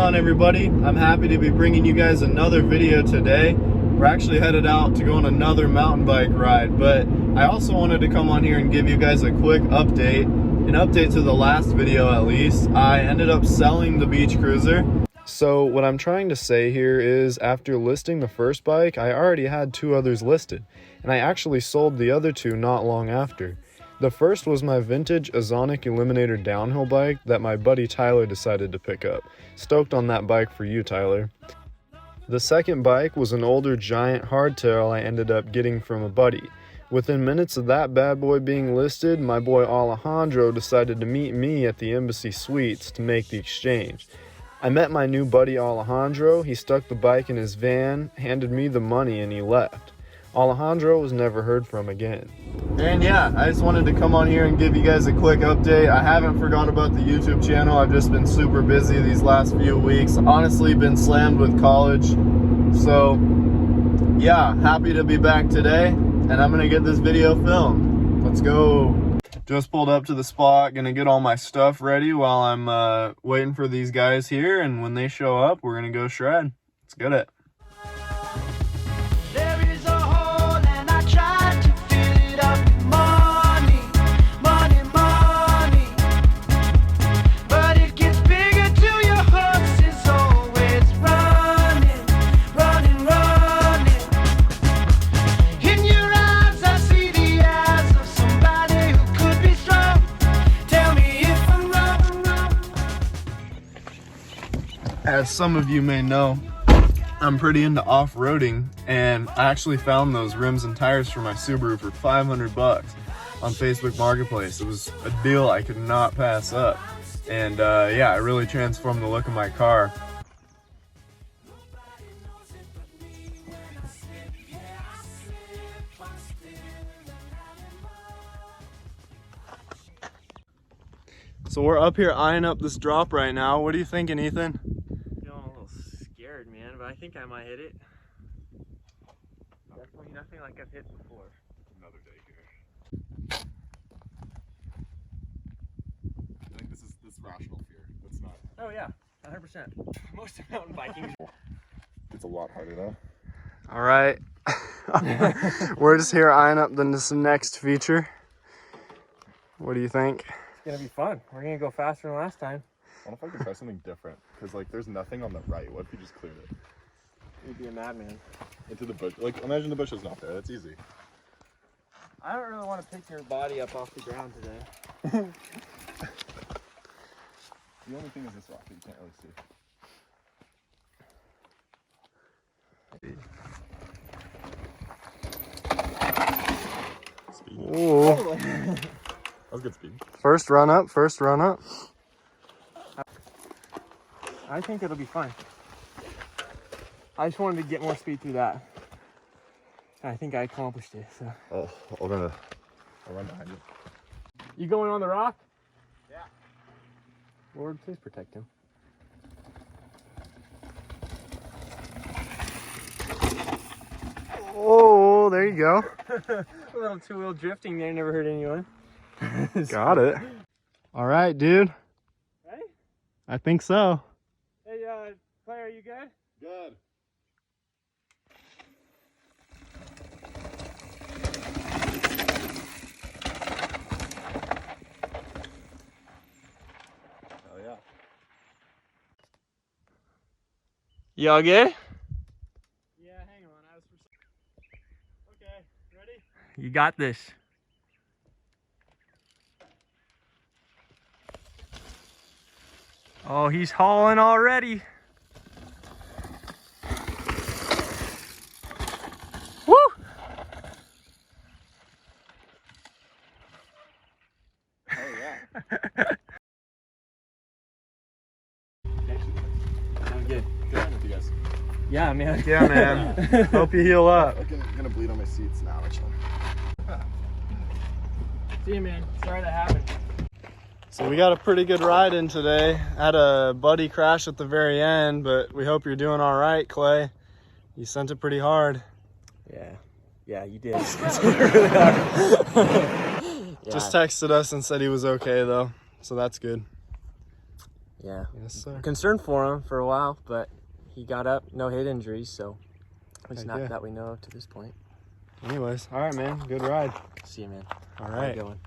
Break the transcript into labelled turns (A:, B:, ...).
A: on, everybody? I'm happy to be bringing you guys another video today. We're actually headed out to go on another mountain bike ride, but I also wanted to come on here and give you guys a quick update, an update to the last video at least. I ended up selling the beach cruiser. So what I'm trying to say here is, after listing the first bike, I already had 2 others listed, and I actually sold the other 2 not long after. The first was my vintage Ozonic Eliminator downhill bike that my buddy Tyler decided to pick up. Stoked on that bike for you, Tyler. The second bike was an older giant hardtail I ended up getting from a buddy. Within minutes of that bad boy being listed, my boy Alejandro decided to meet me at the Embassy Suites to make the exchange. I met my new buddy Alejandro, he stuck the bike in his van, handed me the money, and he left. Alejandro was never heard from again. And yeah, I just wanted to come on here and give you guys a quick update. I haven't forgot about the YouTube channel. I've just been super busy these last few weeks. Honestly, been slammed with college. So yeah, happy to be back today, and I'm gonna get this video filmed. Let's go. Just pulled up to the spot, gonna get all my stuff ready while I'm waiting for these guys here, and when they show up, we're gonna go shred. Let's get it. As some of you may know, I'm pretty into off-roading, and I actually found those rims and tires for my Subaru for 500 bucks on Facebook Marketplace. It was a deal I could not pass up, and yeah, it really transformed the look of my car. So we're up here eyeing up this drop right now. What are you thinking, Ethan?
B: Man, but I think I might hit it. Definitely nothing like I've hit before.
C: Another day here. I think this is rational fear. That's not.
B: Oh yeah, 100%. Most of mountain biking.
C: It's a lot harder though.
A: All right, we're just here eyeing up this next feature. What do you think?
B: It's gonna be fun. We're gonna go faster than last time.
C: I wonder if I could try something different, because like there's nothing on the right. What if you just cleared it?
B: You'd be a madman.
C: Into the bush. Like imagine the bush is not there. That's easy.
B: I don't really want to pick your body up off the ground today.
C: The only thing is this rock that you can't really see. Speed.
A: Ooh.
C: That was good speed.
A: First run up, first run up.
B: I think it'll be fun. I just wanted to get more speed through that. I think I accomplished it. So.
C: Oh, I'll run behind you.
B: You going on the rock?
C: Yeah.
B: Lord, please protect him.
A: Oh, there you go.
B: A little two-wheel drifting there, never hurt anyone.
A: Got it. All right, dude.
B: Ready?
A: I think so.
B: Hey, Clay, are you good?
C: Good. Oh yeah.
B: Y'all good?
A: Yeah, hang on. Okay, ready?
B: You got this. Oh, he's hauling already. Woo!
C: Oh yeah.
B: Sound good.
C: Good with you guys.
B: Yeah, man.
A: Yeah, man. Hope you heal up.
C: I'm gonna bleed on my seats now, actually.
B: See you, man. Sorry that happened.
A: So we got a pretty good ride in today. Had a buddy crash at the very end, but we hope you're doing all right, Clay. You sent it pretty hard.
B: Yeah, you did.
A: Just texted us and said he was okay though, so that's good.
B: Yeah.
A: Yes, sir.
B: Concerned for him for a while, but he got up, no head injuries, so at least
A: Heck
B: not
A: yeah.
B: that we know of to this point.
A: Anyways, all right, man. Good ride.
B: See you, man.
A: All
B: Have a
A: right.
B: good one.